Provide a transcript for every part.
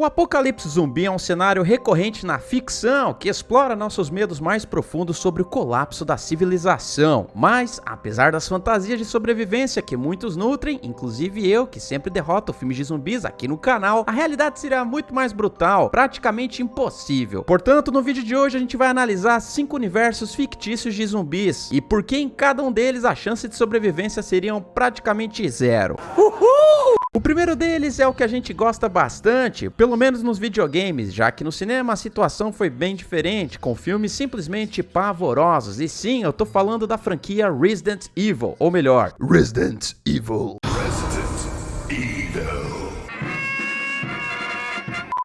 O apocalipse zumbi é um cenário recorrente na ficção que explora nossos medos mais profundos sobre o colapso da civilização. Mas, apesar das fantasias de sobrevivência que muitos nutrem, inclusive eu, que sempre derroto filmes de zumbis aqui no canal, a realidade será muito mais brutal, praticamente impossível. Portanto, no vídeo de hoje a gente vai analisar 5 universos fictícios de zumbis e por que em cada um deles a chance de sobrevivência seriam praticamente zero. O primeiro deles é o que a gente gosta bastante, pelo menos nos videogames, já que no cinema a situação foi bem diferente, com filmes simplesmente pavorosos. E sim, eu tô falando da franquia Resident Evil, ou melhor, Resident Evil.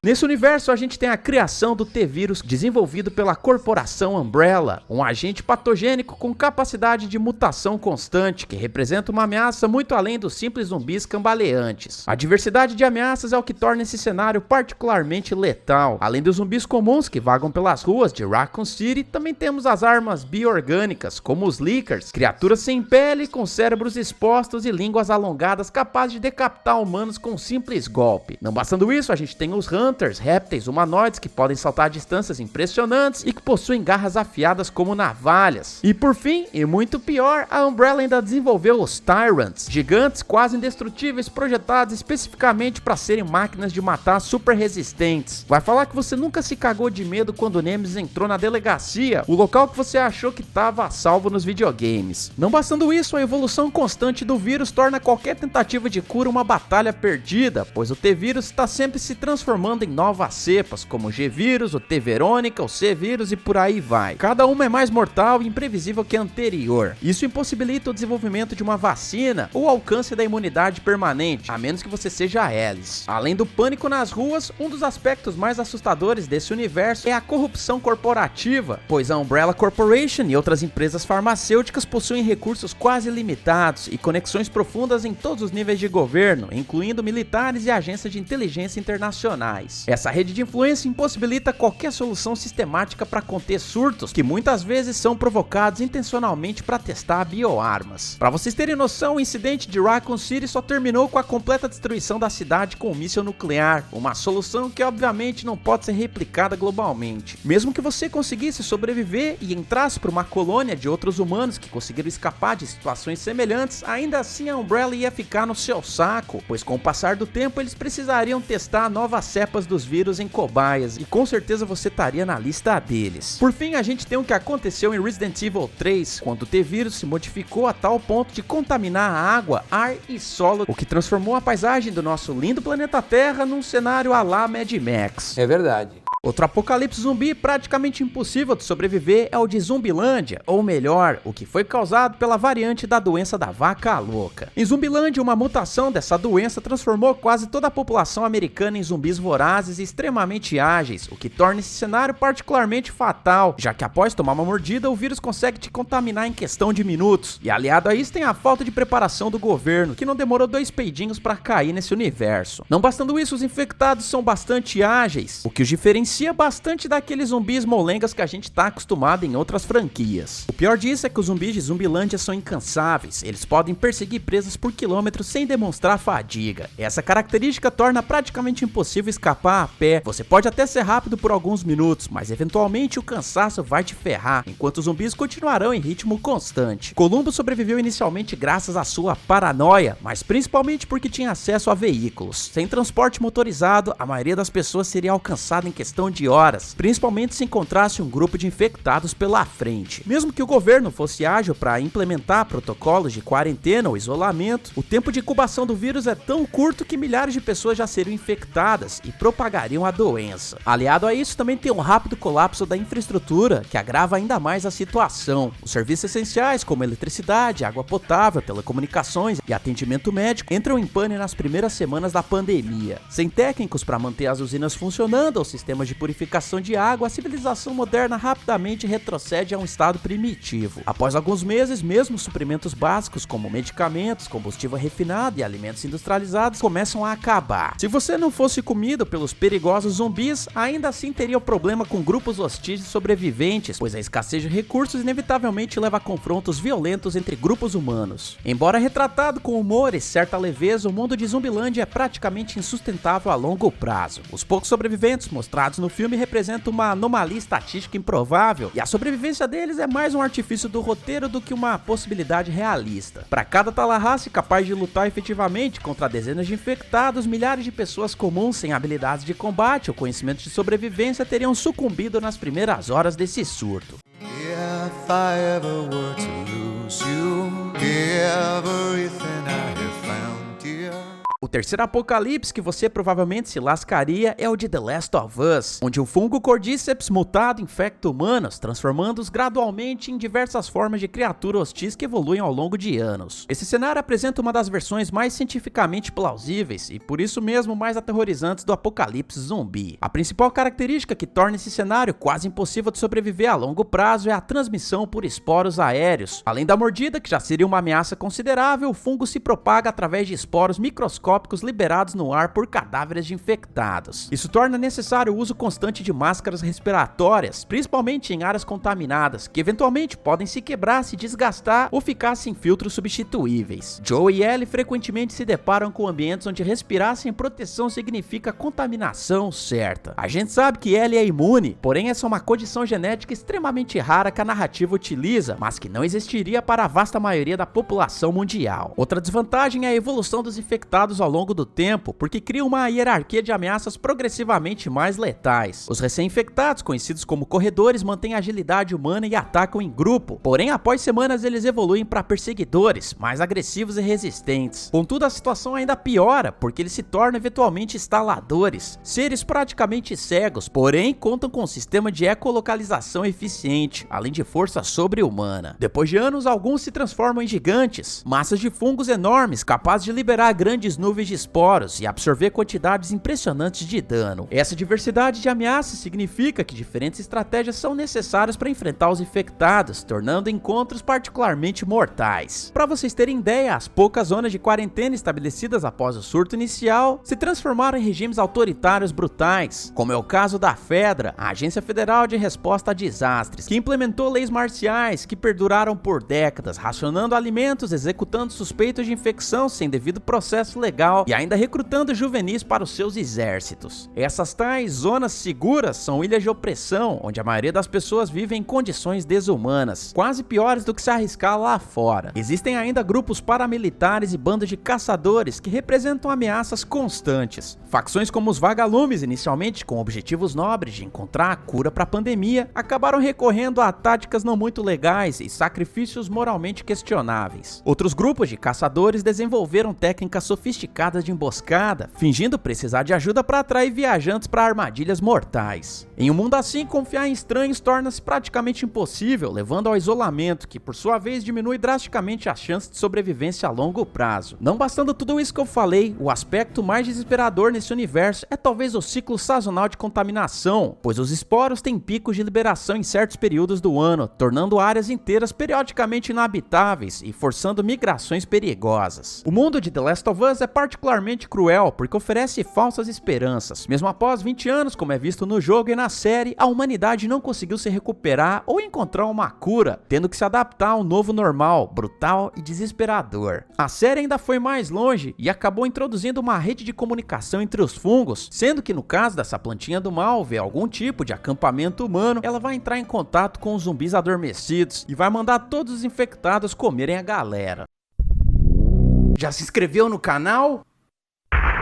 Nesse universo, a gente tem a criação do T-Vírus desenvolvido pela corporação Umbrella, um agente patogênico com capacidade de mutação constante, que representa uma ameaça muito além dos simples zumbis cambaleantes. A diversidade de ameaças é o que torna esse cenário particularmente letal. Além dos zumbis comuns que vagam pelas ruas de Raccoon City, também temos as armas bioorgânicas, como os Lickers, criaturas sem pele, com cérebros expostos e línguas alongadas capazes de decapitar humanos com um simples golpe. Não bastando isso, a gente tem os Hunters, répteis humanoides que podem saltar a distâncias impressionantes e que possuem garras afiadas como navalhas. E por fim, e muito pior, a Umbrella ainda desenvolveu os Tyrants, gigantes quase indestrutíveis projetados especificamente para serem máquinas de matar super resistentes. Vai falar que você nunca se cagou de medo quando o Nemesis entrou na delegacia, o local que você achou que estava a salvo nos videogames. Não bastando isso, a evolução constante do vírus torna qualquer tentativa de cura uma batalha perdida, pois o T-Vírus está sempre se transformando em novas cepas, como o G-Vírus, o T-Verônica, o C-Vírus e por aí vai. Cada uma é mais mortal e imprevisível que a anterior. Isso impossibilita o desenvolvimento de uma vacina ou o alcance da imunidade permanente, a menos que você seja Alice. Além do pânico nas ruas, um dos aspectos mais assustadores desse universo é a corrupção corporativa, pois a Umbrella Corporation e outras empresas farmacêuticas possuem recursos quase ilimitados e conexões profundas em todos os níveis de governo, incluindo militares e agências de inteligência internacionais. Essa rede de influência impossibilita qualquer solução sistemática para conter surtos, que muitas vezes são provocados intencionalmente para testar bioarmas. Para vocês terem noção, o incidente de Raccoon City só terminou com a completa destruição da cidade com um míssil nuclear, uma solução que obviamente não pode ser replicada globalmente. Mesmo que você conseguisse sobreviver e entrasse para uma colônia de outros humanos que conseguiram escapar de situações semelhantes, ainda assim a Umbrella ia ficar no seu saco, pois com o passar do tempo eles precisariam testar novas cepas dos vírus em cobaias, e com certeza você estaria na lista deles. Por fim, a gente tem o que aconteceu em Resident Evil 3, quando o T-Vírus se modificou a tal ponto de contaminar a água, ar e solo, o que transformou a paisagem do nosso lindo planeta Terra num cenário à la Mad Max. É verdade. Outro apocalipse zumbi praticamente impossível de sobreviver é o de Zumbilândia, ou melhor, o que foi causado pela variante da doença da vaca louca. Em Zumbilândia, uma mutação dessa doença transformou quase toda a população americana em zumbis vorazes e extremamente ágeis, o que torna esse cenário particularmente fatal, já que após tomar uma mordida, o vírus consegue te contaminar em questão de minutos. E aliado a isso tem a falta de preparação do governo, que não demorou 2 peidinhos para cair nesse universo. Não bastando isso, os infectados são bastante ágeis, o que os diferencia bastante daqueles zumbis molengas que a gente tá acostumado em outras franquias. O pior disso é que os zumbis de Zumbilândia são incansáveis, eles podem perseguir presas por quilômetros sem demonstrar fadiga. Essa característica torna praticamente impossível escapar a pé. Você pode até ser rápido por alguns minutos, mas eventualmente o cansaço vai te ferrar, enquanto os zumbis continuarão em ritmo constante. Columbo sobreviveu inicialmente graças à sua paranoia, mas principalmente porque tinha acesso a veículos. Sem transporte motorizado, a maioria das pessoas seria alcançada em questão de horas, principalmente se encontrasse um grupo de infectados pela frente. Mesmo que o governo fosse ágil para implementar protocolos de quarentena ou isolamento, o tempo de incubação do vírus é tão curto que milhares de pessoas já seriam infectadas e propagariam a doença. Aliado a isso, também tem um rápido colapso da infraestrutura, que agrava ainda mais a situação. Os serviços essenciais, como eletricidade, água potável, telecomunicações e atendimento médico, entram em pane nas primeiras semanas da pandemia. Sem técnicos para manter as usinas funcionando ou sistemas sistemas de purificação de água, a civilização moderna rapidamente retrocede a um estado primitivo. Após alguns meses, mesmo suprimentos básicos como medicamentos, combustível refinado e alimentos industrializados começam a acabar. Se você não fosse comido pelos perigosos zumbis, ainda assim teria o problema com grupos hostis de sobreviventes, pois a escassez de recursos inevitavelmente leva a confrontos violentos entre grupos humanos. Embora retratado com humor e certa leveza, o mundo de Zumbilândia é praticamente insustentável a longo prazo. Os poucos sobreviventes mostrados no filme representam uma anomalia estatística improvável, e a sobrevivência deles é mais um artifício do roteiro do que uma possibilidade realista. Para cada Tallahassee capaz de lutar efetivamente contra dezenas de infectados, milhares de pessoas comuns sem habilidades de combate ou conhecimento de sobrevivência teriam sucumbido nas primeiras horas desse surto. If I ever were to lose you, everything I have found, dear. O terceiro apocalipse que você provavelmente se lascaria é o de The Last of Us, onde um fungo Cordyceps mutado infecta humanos, transformando-os gradualmente em diversas formas de criaturas hostis que evoluem ao longo de anos. Esse cenário apresenta uma das versões mais cientificamente plausíveis e por isso mesmo mais aterrorizantes do apocalipse zumbi. A principal característica que torna esse cenário quase impossível de sobreviver a longo prazo é a transmissão por esporos aéreos. Além da mordida, que já seria uma ameaça considerável, o fungo se propaga através de esporos microscópicos liberados no ar por cadáveres de infectados. Isso torna necessário o uso constante de máscaras respiratórias, principalmente em áreas contaminadas, que eventualmente podem se quebrar, se desgastar ou ficar sem filtros substituíveis. Joe e Ellie frequentemente se deparam com ambientes onde respirar sem proteção significa contaminação certa. A gente sabe que Ellie é imune, porém essa é uma condição genética extremamente rara que a narrativa utiliza, mas que não existiria para a vasta maioria da população mundial. Outra desvantagem é a evolução dos infectados ao longo do tempo, porque cria uma hierarquia de ameaças progressivamente mais letais. Os recém-infectados, conhecidos como corredores, mantêm agilidade humana e atacam em grupo, porém após semanas eles evoluem para perseguidores, mais agressivos e resistentes. Contudo, a situação ainda piora, porque eles se tornam eventualmente instaladores, seres praticamente cegos, porém contam com um sistema de ecolocalização eficiente, além de força sobre-humana. Depois de anos, alguns se transformam em gigantes, massas de fungos enormes, capazes de liberar grandes nuvens de esporos e absorver quantidades impressionantes de dano. Essa diversidade de ameaças significa que diferentes estratégias são necessárias para enfrentar os infectados, tornando encontros particularmente mortais. Para vocês terem ideia, as poucas zonas de quarentena estabelecidas após o surto inicial se transformaram em regimes autoritários brutais, como é o caso da FEDRA, a Agência Federal de Resposta a Desastres, que implementou leis marciais que perduraram por décadas, racionando alimentos, executando suspeitos de infecção sem devido processo legal e ainda recrutando juvenis para os seus exércitos. Essas tais zonas seguras são ilhas de opressão, onde a maioria das pessoas vive em condições desumanas, quase piores do que se arriscar lá fora. Existem ainda grupos paramilitares e bandas de caçadores que representam ameaças constantes. Facções como os vagalumes, inicialmente com objetivos nobres de encontrar a cura para a pandemia, acabaram recorrendo a táticas não muito legais e sacrifícios moralmente questionáveis. Outros grupos de caçadores desenvolveram técnicas sofisticadas de emboscada, fingindo precisar de ajuda para atrair viajantes para armadilhas mortais. Em um mundo assim, confiar em estranhos torna-se praticamente impossível, levando ao isolamento, que por sua vez diminui drasticamente as chances de sobrevivência a longo prazo. Não bastando tudo isso que eu falei, o aspecto mais desesperador nesse universo é talvez o ciclo sazonal de contaminação, pois os esporos têm picos de liberação em certos períodos do ano, tornando áreas inteiras periodicamente inabitáveis e forçando migrações perigosas. O mundo de The Last of Us é particularmente cruel porque oferece falsas esperanças. Mesmo após 20 anos, como é visto no jogo e na série, a humanidade não conseguiu se recuperar ou encontrar uma cura, tendo que se adaptar a um novo normal, brutal e desesperador. A série ainda foi mais longe e acabou introduzindo uma rede de comunicação entre os fungos, sendo que no caso dessa plantinha do mal ver algum tipo de acampamento humano, ela vai entrar em contato com os zumbis adormecidos e vai mandar todos os infectados comerem a galera. Já se inscreveu no canal?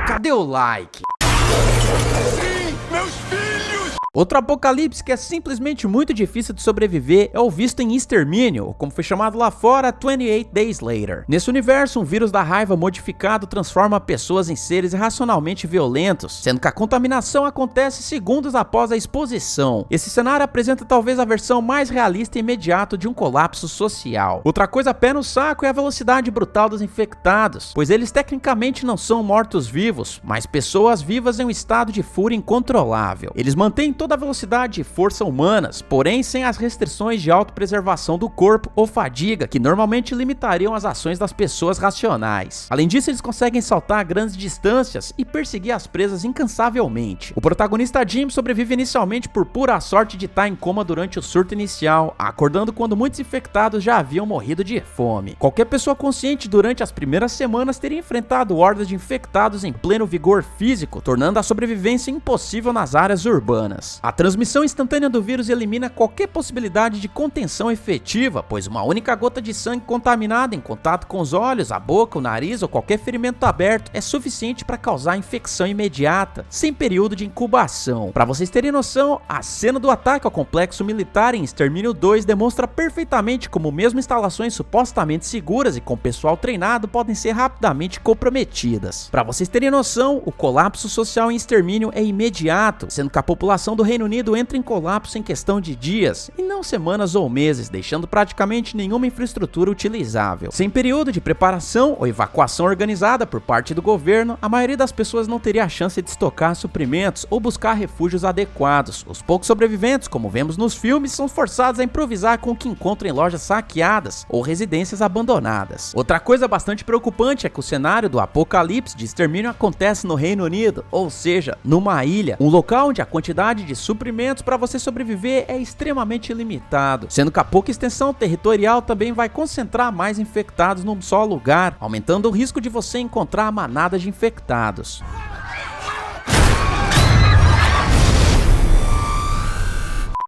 Cadê o like? Sim, meus filhos! Outro apocalipse que é simplesmente muito difícil de sobreviver é o visto em Extermínio, ou como foi chamado lá fora, 28 Days Later. Nesse universo, um vírus da raiva modificado transforma pessoas em seres irracionalmente violentos, sendo que a contaminação acontece segundos após a exposição. Esse cenário apresenta talvez a versão mais realista e imediata de um colapso social. Outra coisa pé no saco é a velocidade brutal dos infectados, pois eles tecnicamente não são mortos-vivos, mas pessoas vivas em um estado de fúria incontrolável. Eles mantêm toda a velocidade e força humanas, porém sem as restrições de autopreservação do corpo ou fadiga, que normalmente limitariam as ações das pessoas racionais. Além disso, eles conseguem saltar a grandes distâncias e perseguir as presas incansavelmente. O protagonista Jim sobrevive inicialmente por pura sorte de estar em coma durante o surto inicial, acordando quando muitos infectados já haviam morrido de fome. Qualquer pessoa consciente durante as primeiras semanas teria enfrentado hordas de infectados em pleno vigor físico, tornando a sobrevivência impossível nas áreas urbanas. A transmissão instantânea do vírus elimina qualquer possibilidade de contenção efetiva, pois uma única gota de sangue contaminada em contato com os olhos, a boca, o nariz ou qualquer ferimento aberto é suficiente para causar infecção imediata, sem período de incubação. Para vocês terem noção, a cena do ataque ao complexo militar em Extermínio 2 demonstra perfeitamente como mesmo instalações supostamente seguras e com pessoal treinado podem ser rapidamente comprometidas. Para vocês terem noção, o colapso social em Extermínio é imediato, sendo que a população do Reino Unido entra em colapso em questão de dias, e não semanas ou meses, deixando praticamente nenhuma infraestrutura utilizável. Sem período de preparação ou evacuação organizada por parte do governo, a maioria das pessoas não teria a chance de estocar suprimentos ou buscar refúgios adequados. Os poucos sobreviventes, como vemos nos filmes, são forçados a improvisar com o que encontram em lojas saqueadas ou residências abandonadas. Outra coisa bastante preocupante é que o cenário do apocalipse de Extermínio acontece no Reino Unido, ou seja, numa ilha, um local onde a quantidade de suprimentos para você sobreviver é extremamente limitado, sendo que a pouca extensão territorial também vai concentrar mais infectados num só lugar, aumentando o risco de você encontrar manadas de infectados.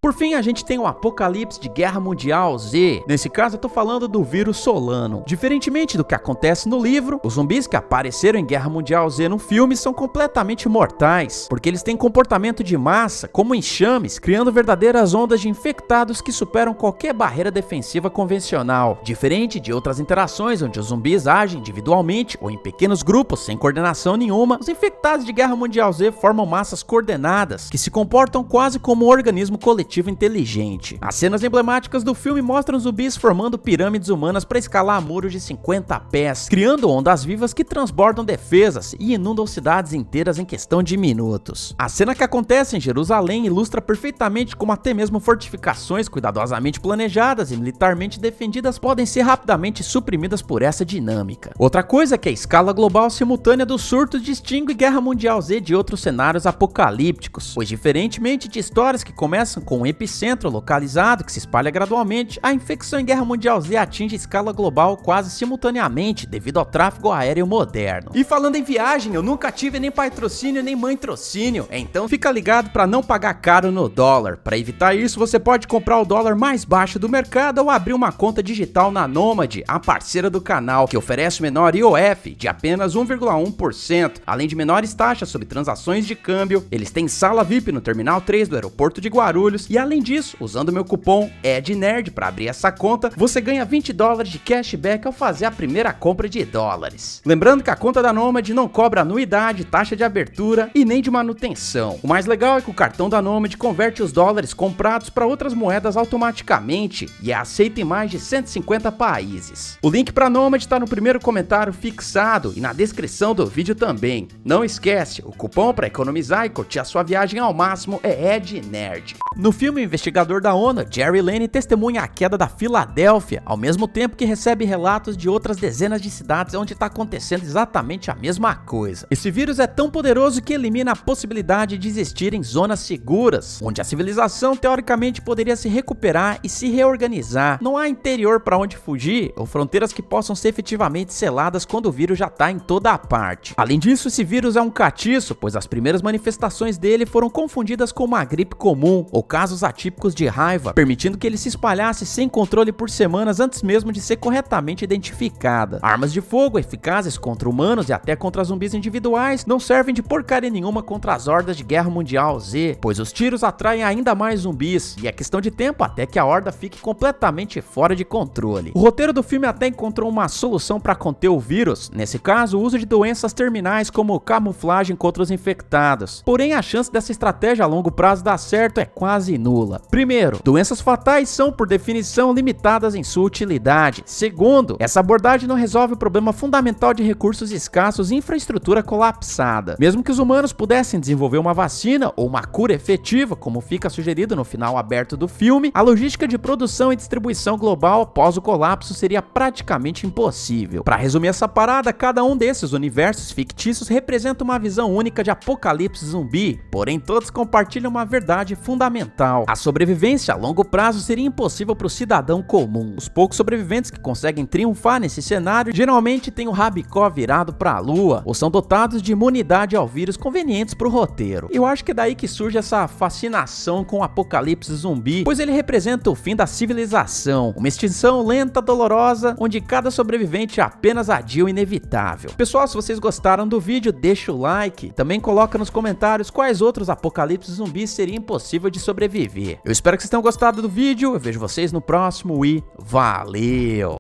Por fim, a gente tem o apocalipse de Guerra Mundial Z. Nesse caso, eu tô falando do vírus Solano. Diferentemente do que acontece no livro, os zumbis que apareceram em Guerra Mundial Z no filme são completamente mortais, porque eles têm comportamento de massa, como enxames, criando verdadeiras ondas de infectados que superam qualquer barreira defensiva convencional. Diferente de outras interações onde os zumbis agem individualmente ou em pequenos grupos sem coordenação nenhuma, os infectados de Guerra Mundial Z formam massas coordenadas, que se comportam quase como um organismo coletivo inteligente. As cenas emblemáticas do filme mostram zumbis formando pirâmides humanas para escalar muros de 50 pés, criando ondas vivas que transbordam defesas e inundam cidades inteiras em questão de minutos. A cena que acontece em Jerusalém ilustra perfeitamente como até mesmo fortificações cuidadosamente planejadas e militarmente defendidas podem ser rapidamente suprimidas por essa dinâmica. Outra coisa é que a escala global simultânea do surto distingue Guerra Mundial Z de outros cenários apocalípticos, pois diferentemente de histórias que começam com um epicentro localizado que se espalha gradualmente, a infecção em Guerra Mundial Z atinge escala global quase simultaneamente devido ao tráfego aéreo moderno. E falando em viagem, eu nunca tive nem patrocínio nem mãe-trocínio, então fica ligado para não pagar caro no dólar. Para evitar isso, você pode comprar o dólar mais baixo do mercado ou abrir uma conta digital na Nomad, a parceira do canal, que oferece menor IOF de apenas 1,1%, além de menores taxas sobre transações de câmbio. Eles têm sala VIP no Terminal 3 do aeroporto de Guarulhos. E além disso, usando meu cupom EDNERD para abrir essa conta, você ganha $20 de cashback ao fazer a primeira compra de dólares. Lembrando que a conta da Nomad não cobra anuidade, taxa de abertura e nem de manutenção. O mais legal é que o cartão da Nomad converte os dólares comprados para outras moedas automaticamente e é aceito em mais de 150 países. O link para a Nomad está no primeiro comentário fixado e na descrição do vídeo também. Não esquece, o cupom para economizar e curtir a sua viagem ao máximo é EDNERD. No filme, o investigador da ONU, Jerry Lane, testemunha a queda da Filadélfia, ao mesmo tempo que recebe relatos de outras dezenas de cidades onde está acontecendo exatamente a mesma coisa. Esse vírus é tão poderoso que elimina a possibilidade de existir em zonas seguras, onde a civilização teoricamente poderia se recuperar e se reorganizar. Não há interior para onde fugir ou fronteiras que possam ser efetivamente seladas quando o vírus já está em toda a parte. Além disso, esse vírus é um catiço, pois as primeiras manifestações dele foram confundidas com uma gripe comum ou casos atípicos de raiva, permitindo que ele se espalhasse sem controle por semanas antes mesmo de ser corretamente identificada. Armas de fogo eficazes contra humanos e até contra zumbis individuais não servem de porcaria nenhuma contra as hordas de Guerra Mundial Z, pois os tiros atraem ainda mais zumbis, e é questão de tempo até que a horda fique completamente fora de controle. O roteiro do filme até encontrou uma solução para conter o vírus, nesse caso o uso de doenças terminais como camuflagem contra os infectados. Porém, a chance dessa estratégia a longo prazo dar certo é quase nula. Primeiro, doenças fatais são por definição limitadas em sua utilidade. Segundo, essa abordagem não resolve o problema fundamental de recursos escassos e infraestrutura colapsada. Mesmo que os humanos pudessem desenvolver uma vacina ou uma cura efetiva, como fica sugerido no final aberto do filme, a logística de produção e distribuição global após o colapso seria praticamente impossível. Para resumir essa parada, cada um desses universos fictícios representa uma visão única de apocalipse zumbi, porém todos compartilham uma verdade fundamental: a sobrevivência a longo prazo seria impossível para o cidadão comum. Os poucos sobreviventes que conseguem triunfar nesse cenário geralmente têm o rabicó virado para a lua ou são dotados de imunidade ao vírus convenientes para o roteiro. Eu acho que é daí que surge essa fascinação com o apocalipse zumbi, pois ele representa o fim da civilização, uma extinção lenta, dolorosa, onde cada sobrevivente apenas adia o inevitável. Pessoal, se vocês gostaram do vídeo, deixa o like, também coloca nos comentários quais outros apocalipses zumbis seria impossível de sobreviver. Eu espero que vocês tenham gostado do vídeo, eu vejo vocês no próximo e valeu!